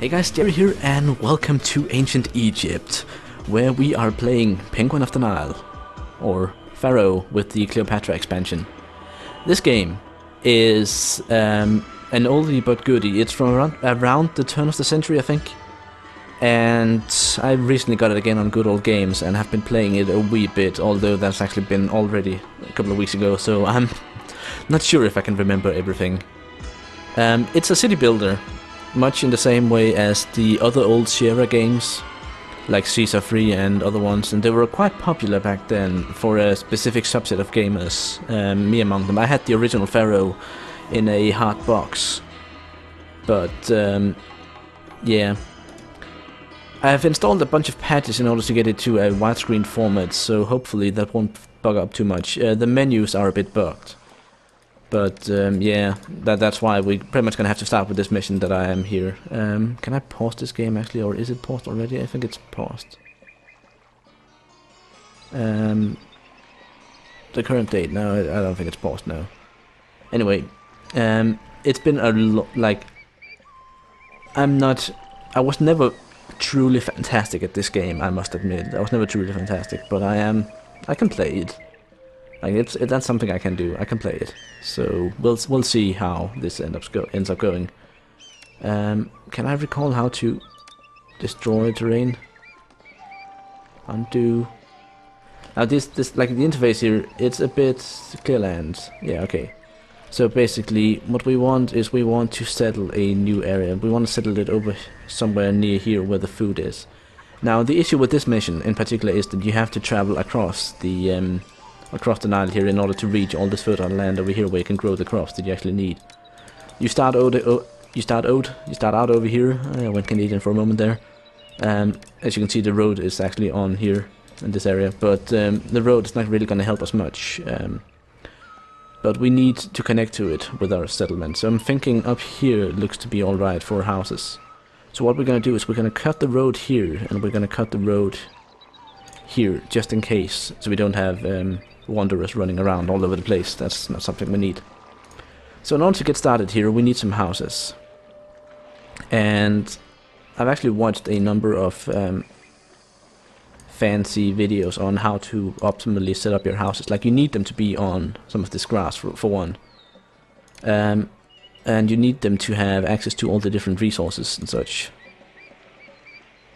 Hey guys, Jerry here and welcome to Ancient Egypt, where we are playing Penguin of the Nile, or Pharaoh with the Cleopatra expansion. This game is an oldie but goodie. It's from around the turn of the century, I think. And I recently got it again on Good Old Games and have been playing it a wee bit, although that's actually been already a couple of weeks ago, so I'm not sure if I can remember everything. It's a city builder, much in the same way as the other old Sierra games, like Caesar Free and other ones, and they were quite popular back then for a specific subset of gamers, me among them. I had the original Pharaoh in a hard box, but yeah. I have installed a bunch of patches in order to get it to a widescreen format, so hopefully that won't bug up too much. The menus are a bit bugged. But yeah, that's why we're pretty much gonna have to start with this mission that I am here. Can I pause this game actually, or is it paused already? I think it's paused. The current date? No, I don't think it's paused now. Anyway, it's been a like, I was never truly fantastic at this game, I must admit. I was never truly fantastic, but I can play it. Like that's something I can do. I can play it. So we'll see how this ends up going. Can I recall how to destroy terrain? Undo. Now this like the interface here, it's a bit clear land. Yeah, okay. So basically what we want is we want to settle a new area. We want to settle it over somewhere near here where the food is. Now the issue with this mission in particular is that you have to travel across the Nile here in order to reach all this fertile land over here where you can grow the crops that you actually need. You start out over here. I went Canadian for a moment there. As you can see, the road is actually on here in this area, but the road is not really going to help us much. But we need to connect to it with our settlement. So I'm thinking up here looks to be alright for houses. So what we're going to do is we're going to cut the road here, and we're going to cut the road here just in case, so we don't have wanderers running around all over the place. That's not something we need. So in order to get started here, we need some houses. And I've actually watched a number of fancy videos on how to optimally set up your houses. Like, you need them to be on some of this grass for one. And you need them to have access to all the different resources and such.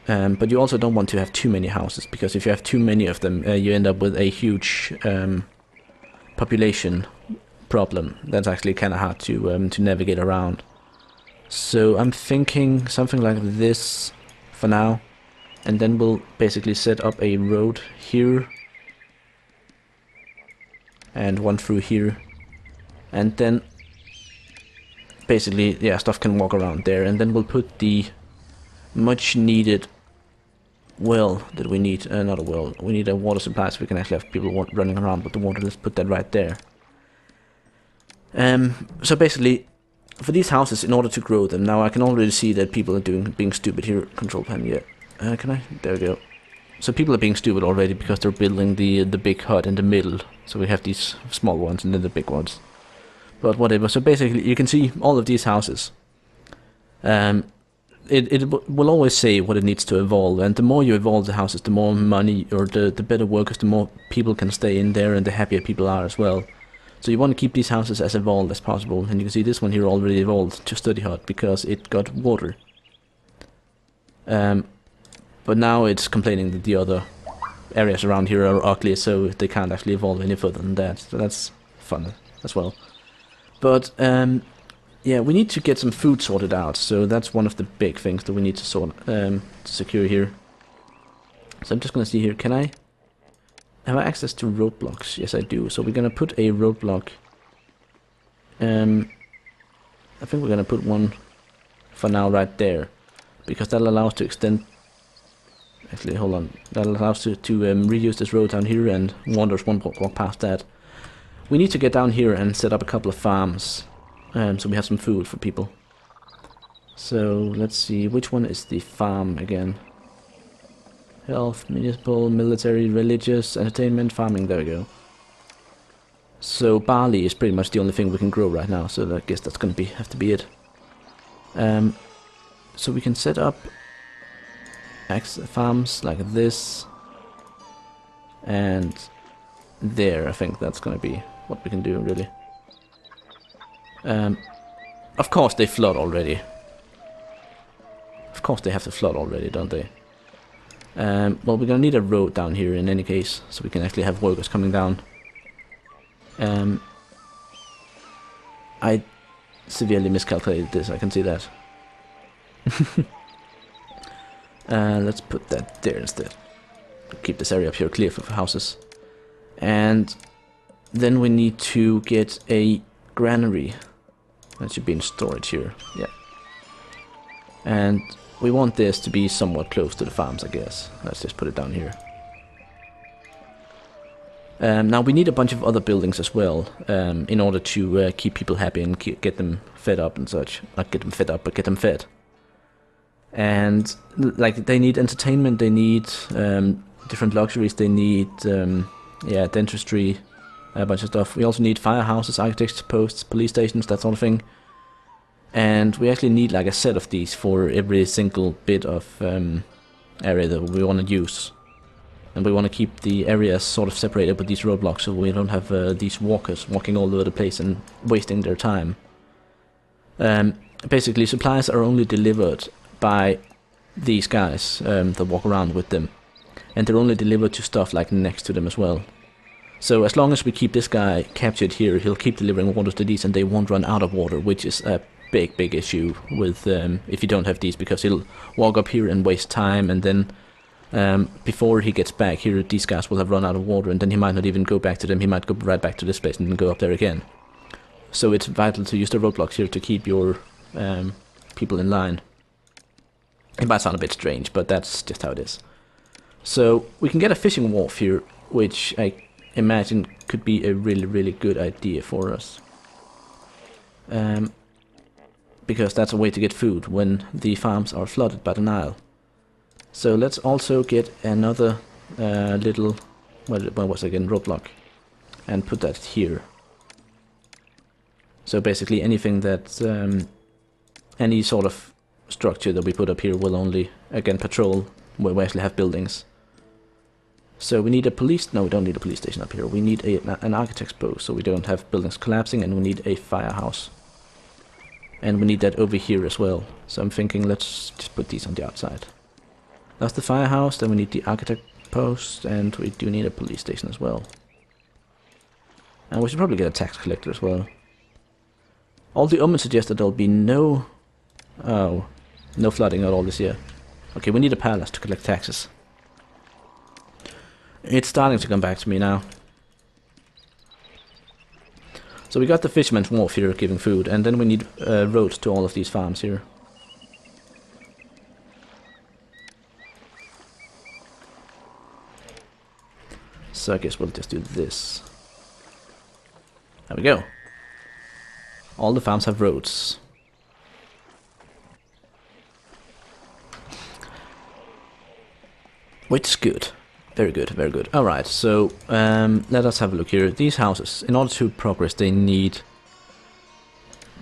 But you also don't want to have too many houses, because if you have too many of them, you end up with a huge population problem. That's actually kind of hard to navigate around. So I'm thinking something like this for now, and then we'll basically set up a road here and one through here, and then basically, yeah, stuff can walk around there, and then we'll put the much needed well that we need. Not a well, we need a water supply so we can actually have people running around with the water. Let's put that right there. So basically, for these houses, in order to grow them, now I can already see that people are being stupid here. Control panel, yeah. Can I? There we go. So people are being stupid already because they're building the big hut in the middle. So we have these small ones and then the big ones. But whatever. So basically, you can see all of these houses. It will always say what it needs to evolve, and the more you evolve the houses, the more money, or the better workers, the more people can stay in there, and the happier people are as well. So you want to keep these houses as evolved as possible, and you can see this one here already evolved to study hut because it got water. But now it's complaining that the other areas around here are ugly, so they can't actually evolve any further than that. So that's fun as well. But yeah, we need to get some food sorted out, so that's one of the big things that we need to to secure here. So I'm just gonna see here, can I have access to roadblocks? Yes, I do. So we're gonna put a roadblock. I think we're gonna put one for now right there, because that'll allow us to extend. Actually, hold on. That'll allow us to reuse this road down here, and wanderers won't walk past that. We need to get down here and set up a couple of farms. So we have some food for people. So let's see, which one is the farm again? Health, municipal, military, religious, entertainment, farming, there we go. So barley is pretty much the only thing we can grow right now, so I guess that's gonna have to be it. So we can set up farms like this. And there, I think that's gonna be what we can do, really. Of course they flood already. Of course they have to flood already, don't they? Well, we're gonna need a road down here in any case, so we can actually have workers coming down. I severely miscalculated this, I can see that. Let's put that there instead. Keep this area up here clear for houses. And then we need to get a granary. That should be in storage here, yeah. And we want this to be somewhat close to the farms, I guess. Let's just put it down here. Now we need a bunch of other buildings as well, in order to keep people happy and get them fed up and such. Not get them fed up, but get them fed. And like they need entertainment, they need different luxuries, they need yeah, dentistry, a bunch of stuff. We also need firehouses, architects posts, police stations, that sort of thing. And we actually need like a set of these for every single bit of area that we want to use. And we want to keep the areas sort of separated with these roadblocks, so we don't have these walkers walking all over the place and wasting their time. Basically, supplies are only delivered by these guys that walk around with them. And they're only delivered to stuff like next to them as well. So as long as we keep this guy captured here, he'll keep delivering water to these and they won't run out of water, which is a big issue with if you don't have these, because he'll walk up here and waste time, and then before he gets back here, these guys will have run out of water, and then he might not even go back to them, he might go right back to this place and then go up there again. So it's vital to use the roadblocks here to keep your people in line. It might sound a bit strange, but that's just how it is. So we can get a fishing wharf here, which I imagine could be a really good idea for us. Because that's a way to get food when the farms are flooded by the Nile. So let's also get another little, what was it again, roadblock, and put that here. So basically anything that, any sort of structure that we put up here will only, again, patrol where we actually have buildings. So we need a police, no, we don't need a police station up here. We need an architect's post so we don't have buildings collapsing, and we need a firehouse. And we need that over here as well. So I'm thinking let's just put these on the outside. That's the firehouse, then we need the architect post, and we do need a police station as well. And we should probably get a tax collector as well. All the omens suggest that there'll be no flooding at all this year. Okay, we need a palace to collect taxes. It's starting to come back to me now. So we got the fisherman's wharf here giving food, and then we need roads to all of these farms here. So I guess we'll just do this. There we go. All the farms have roads. Which is good. Very good, very good. Alright, so let us have a look here. These houses, in order to progress, they need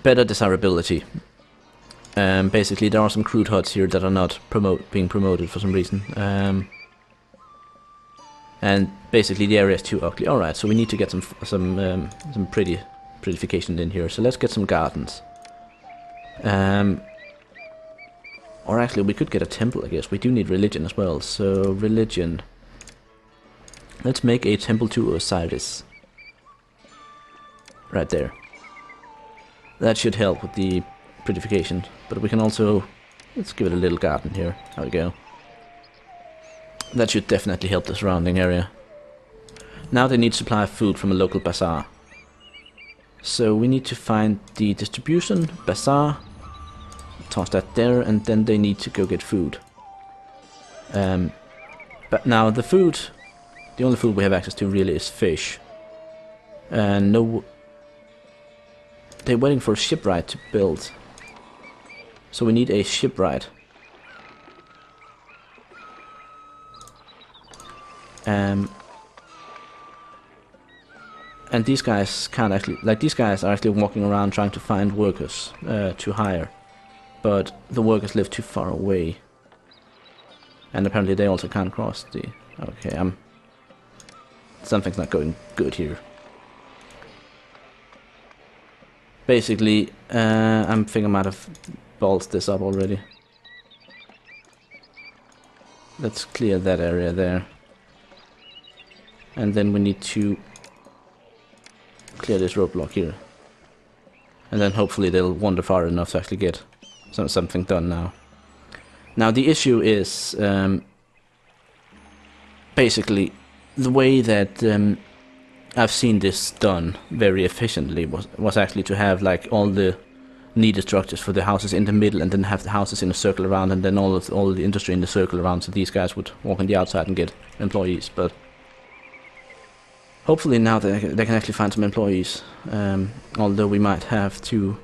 better desirability. Basically, there are some crude huts here that are not being promoted for some reason. And basically the area is too ugly. Alright, so we need to get some prettification in here. So let's get some gardens. Or actually, we could get a temple, I guess. We do need religion as well. So, religion. Let's make a temple to Osiris. Right there. That should help with the prettification. But we can also... let's give it a little garden here. There we go. That should definitely help the surrounding area. Now they need supply of food from a local bazaar. So we need to find the distribution bazaar. Toss that there, and then they need to go get food. But now the food... the only food we have access to really is fish. And no... they're waiting for a shipwright to build. So we need a shipwright. And these guys can't actually... like, these guys are actually walking around trying to find workers to hire. but the workers live too far away. And apparently they also can't cross the... Okay, something's not going good here. Basically, I think I might have ballsed this up already. Let's clear that area there. And then we need to clear this roadblock here. And then hopefully they'll wander far enough to actually get something done now. Now the issue is basically the way that I've seen this done very efficiently was actually to have like all the needed structures for the houses in the middle, and then have the houses in a circle around, and then all the industry in the circle around, so these guys would walk on the outside and get employees. But hopefully now they can actually find some employees, although we might have to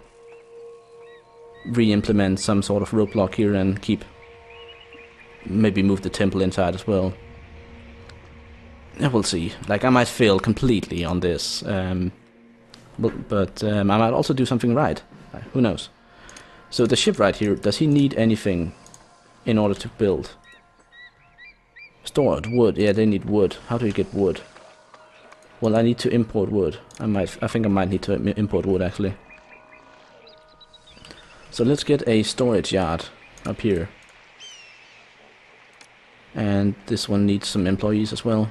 re-implement some sort of roadblock here and maybe move the temple inside as well. We'll see. Like, I might fail completely on this, but I might also do something right. Who knows? So the ship right here, does he need anything in order to build? Stored wood. Yeah, they need wood. How do you get wood? Well, I need to import wood. I think I might need to import wood actually. So let's get a storage yard up here. And this one needs some employees as well.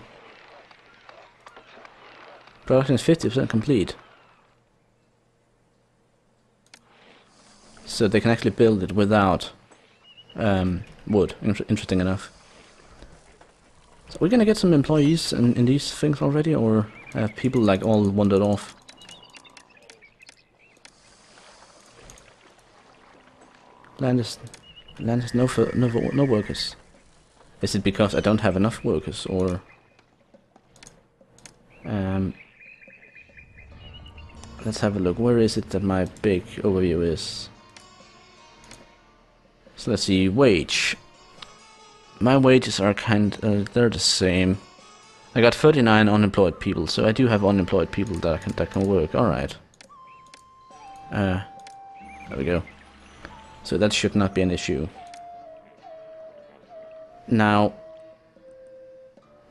Production is 50% complete. So they can actually build it without wood. Interesting enough. So we're gonna get some employees in these things already, or have people like all wandered off? Land is no workers. Is it because I don't have enough workers, or let's have a look. Where is it that my big overview is? So let's see, wage. My wages are they're the same. I got 39 unemployed people, so I do have unemployed people that can work. All right. There we go. So that should not be an issue. Now,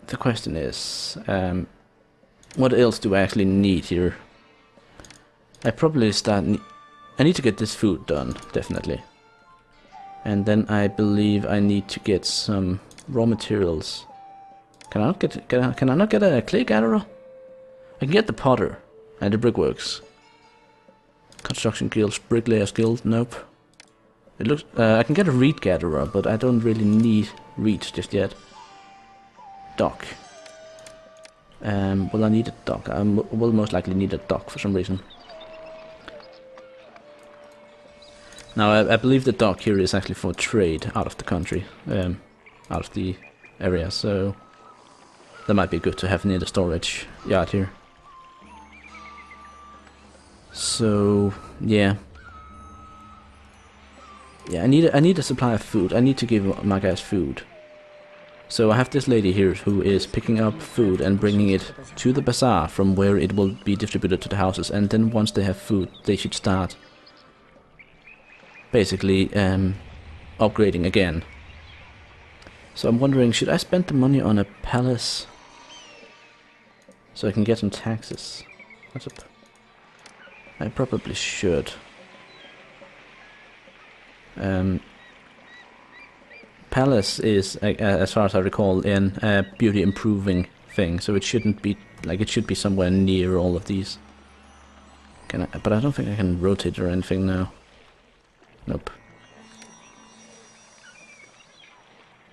the question is, what else do I actually need here? I probably I need to get this food done, definitely. And then I believe I need to get some raw materials. Can I not get a clay gatherer? I can get the potter and the brickworks. Construction guilds, bricklayers guild, nope. It looks I can get a reed gatherer, but I don't really need reeds just yet. Dock. Will I need a dock? I will most likely need a dock for some reason. Now I believe the dock here is actually for trade out of the country, out of the area, so that might be good to have near the storage yard here. So yeah. Yeah, I need a supply of food. I need to give my guys food. So I have this lady here who is picking up food and bringing it to the bazaar from where it will be distributed to the houses, and then once they have food they should start basically upgrading again. So I'm wondering, should I spend the money on a palace so I can get some taxes? I probably should. Palace is, as far as I recall, in a beauty improving thing, so it shouldn't be like, it should be somewhere near all of these. But I don't think I can rotate or anything now. Nope.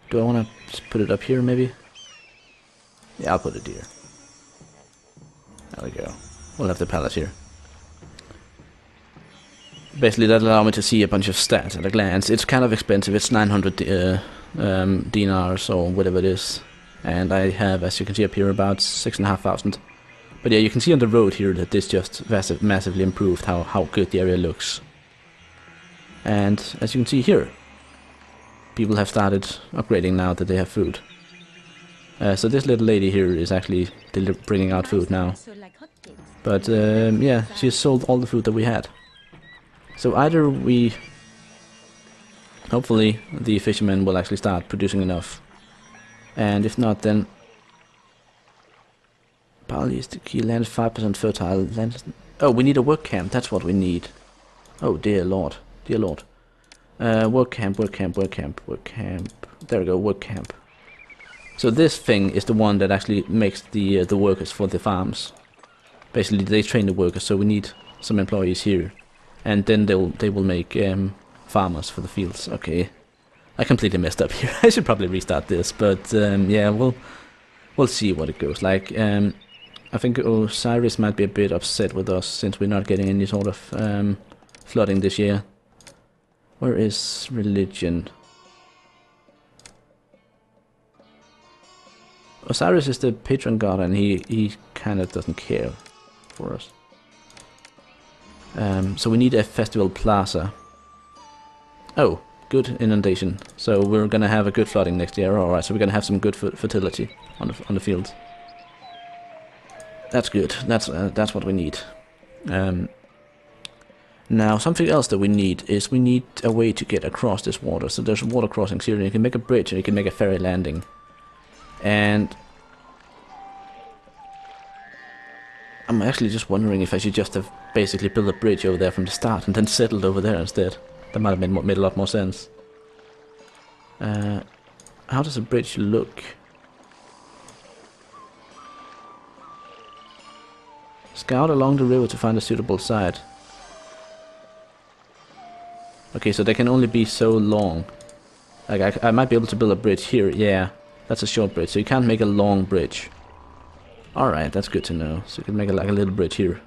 Do I want to put it up here maybe? Yeah, I'll put it here. There we go. We'll have the palace here. Basically that allows me to see a bunch of stats at a glance. It's kind of expensive, it's 900 dinars or whatever it is. And I have, as you can see up here, about 6,500. But yeah, you can see on the road here that this just massively improved how good the area looks. And as you can see here, people have started upgrading now that they have food. So this little lady here is actually bringing out food now. But yeah, she sold all the food that we had. So either we Hopefully the fishermen will actually start producing enough. And if not, then barley is the key. Land is 5% fertile. Land is... Oh, we need a work camp. That's what we need. Oh dear lord, dear lord. Work camp, work camp, work camp, work camp. There we go, work camp. So this thing is the one that actually makes the workers for the farms. Basically, they train the workers, so we need some employees here, and then they will make farmers for the fields. Okay, I completely messed up here. I should probably restart this, but yeah, we'll see what it goes like. I think Osiris might be a bit upset with us since we're not getting any sort of flooding this year. Where is religion? Osiris is the patron god, and he kind of doesn't care for us. So we need a festival plaza. Oh, good inundation. So we're gonna have a good flooding next year. All right, so we're gonna have some good fertility on the fields. That's good. That's what we need. Now something else that we need is we need a way to get across this water. So there's water crossings here, and you can make a bridge, and you can make a ferry landing. And I'm actually just wondering if I should just have basically built a bridge over there from the start and then settled over there instead. That might have made a lot more sense. How does a bridge look? Scout along the river to find a suitable site. Okay, so they can only be so long. Like I might be able to build a bridge here. Yeah, that's a short bridge, so you can't make a long bridge. Alright, that's good to know. So you can make like a little bridge here.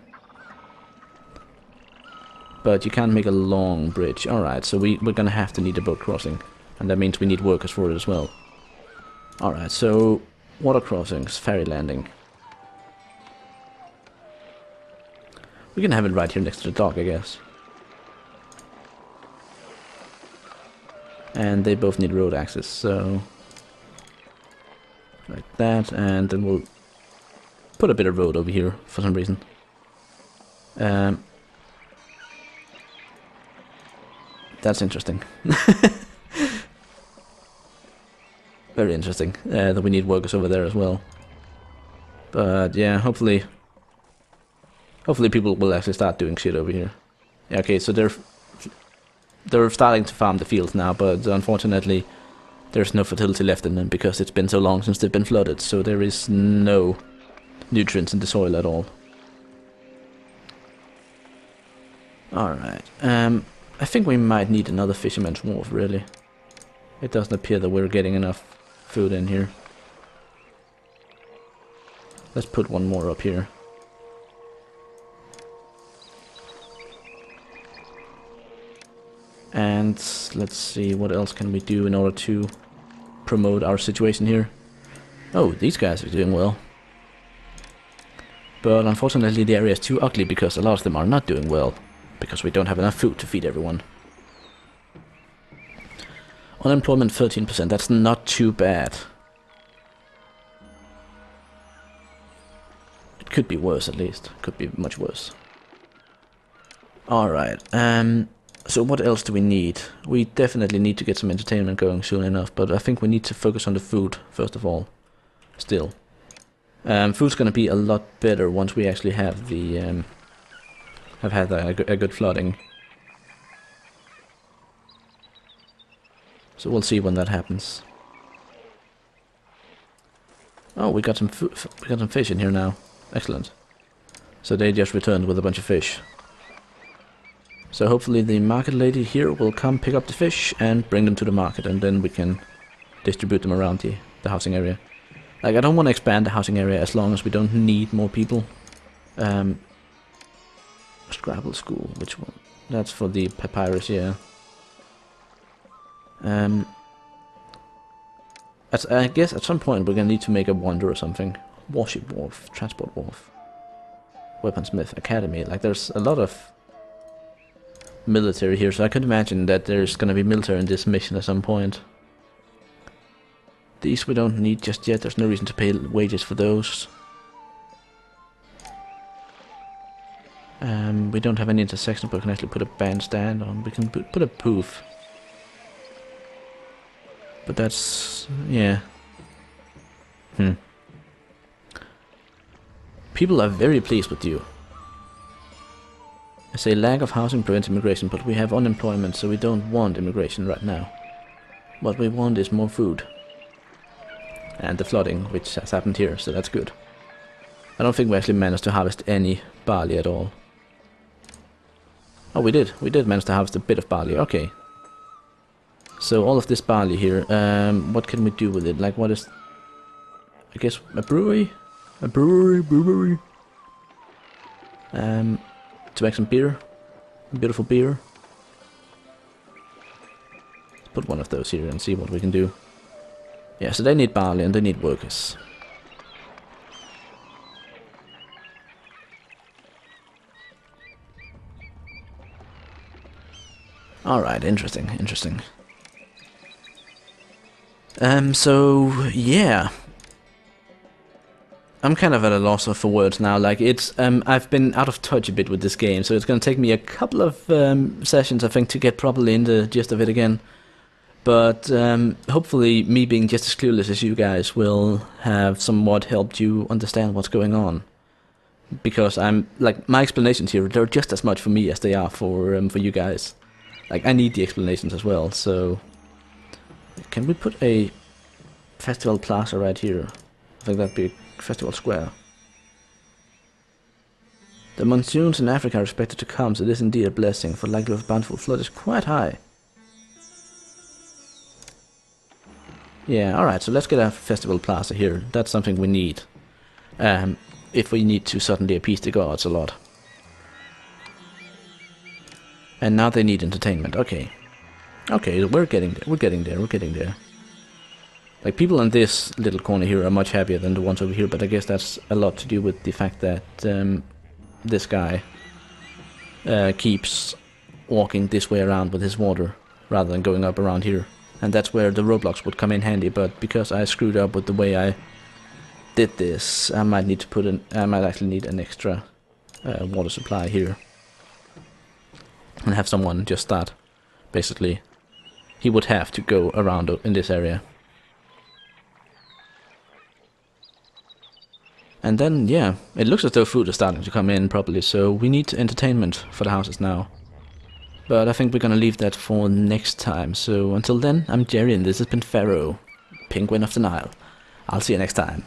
But you can't make a long bridge. Alright, so we're gonna have to need a boat crossing. And that means we need workers for it as well. Alright, so water crossings, ferry landing. We can have it right here next to the dock, I guess. And they both need road access, so like that, and then we'll put a bit of road over here for some reason. That's interesting. Very interesting that we need workers over there as well. But yeah, hopefully people will actually start doing shit over here. Yeah, okay, so they're starting to farm the fields now, but unfortunately there's no fertility left in them because it's been so long since they've been flooded, so there is no nutrients in the soil at all. Alright, I think we might need another fisherman's wharf, really. It doesn't appear that we're getting enough food in here. Let's put one more up here. And let's see, what else can we do in order to promote our situation here? Oh, these guys are doing well. But unfortunately the area is too ugly because a lot of them are not doing well. Because we don't have enough food to feed everyone. Unemployment 13%, that's not too bad. It could be worse at least. Could be much worse. Alright, so what else do we need? We definitely need to get some entertainment going soon enough, but I think we need to focus on the food first of all. Still. Food's gonna be a lot better once we actually have the have had a good flooding. So we'll see when that happens. Oh, we got some fish in here now. Excellent. So they just returned with a bunch of fish. So hopefully the market lady here will come pick up the fish and bring them to the market, and then we can distribute them around the housing area. Like, I don't want to expand the housing area as long as we don't need more people. Scrabble school, which one? That's for the papyrus, yeah. I guess at some point we're gonna need to make a wonder or something. Warship wharf, transport wharf, weaponsmith academy. Like, there's a lot of military here, so I could imagine that there's gonna be military in this mission at some point. These we don't need just yet. There's no reason to pay wages for those. We don't have any intersection, but we can actually put a bandstand on. We can put a poof. But that's... yeah. People are very pleased with you. I say lack of housing prevents immigration, but we have unemployment, so we don't want immigration right now. What we want is more food. And the flooding, which has happened here, so that's good. I don't think we actually managed to harvest any barley at all. Oh, we did. We did manage to harvest a bit of barley. Okay. So all of this barley here, what can we do with it? Like, what is... I guess a brewery? A brewery. To make some beer. Beautiful beer. Let's put one of those here and see what we can do. Yeah, so they need barley and they need workers. Alright, interesting. So, yeah. I'm kind of at a loss for words now. Like, it's, I've been out of touch a bit with this game, so it's gonna take me a couple of sessions, I think, to get properly in the gist of it again. But hopefully, me being just as clueless as you guys will have somewhat helped you understand what's going on. Because I'm, like, my explanations here, they're just as much for me as they are for you guys. Like, I need the explanations as well, so... Can we put a festival plaza right here? I think that'd be a festival square. The monsoons in Africa are expected to come, so this is indeed a blessing, for the likelihood of bountiful flood is quite high. Yeah, alright, so let's get a festival plaza here. That's something we need. If we need to suddenly appease the gods a lot. And now they need entertainment. Okay. Okay, we're getting there. Like, people in this little corner here are much happier than the ones over here, but I guess that's a lot to do with the fact that this guy keeps walking this way around with his water rather than going up around here. And that's where the roadblocks would come in handy, but because I screwed up with the way I did this, I might need to put in, I might actually need an extra water supply here. And have someone just start, basically. He would have to go around in this area. And then, yeah, it looks as though food is starting to come in properly, so we need entertainment for the houses now. But I think we're gonna leave that for next time, so until then, I'm Jerry and this has been Pharaoh, Penguin of the Nile. I'll see you next time.